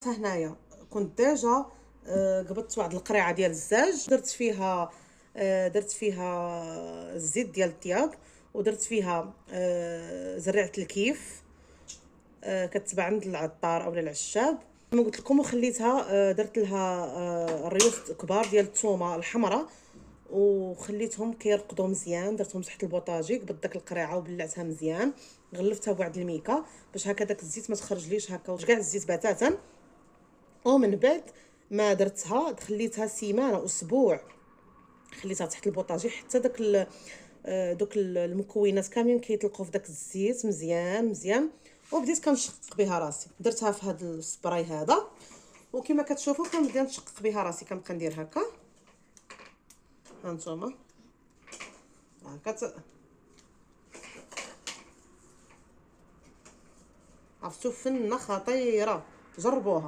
هنايا كنت ديجا قبضت واحد القريعه ديال الزاج، درت فيها الزيت ديال الطياب، ودرت فيها زريعه الكيف كتباع عند العطار اولا العشاب كما قلت لكم، وخليتها درت لها ريوس كبار ديال الثومه الحمراء وخليتهم كيرقدوا مزيان. درتهم تحت البوطاجي، قبضت داك القريعه وبلعتها مزيان، غلفتها بواحد الميكا باش هكا داك الزيت ما تخرجليش هكا وكاع الزيت بتاتا. ومن بعد ما درتها خليتها سيمانه اسبوع، خليتها تحت البوطاجي حتى دوك المكونات كاملين كيطلقوا في داك الزيت مزيان مزيان. وبديت كنشقق بها راسي، درتها في هذا السبراي هذا، وكما كتشوفوا كنبدا نشقق بها راسي، كنبقى ندير هكا. هانتوما هكا عرفتوا فنه خطيره، جربوها.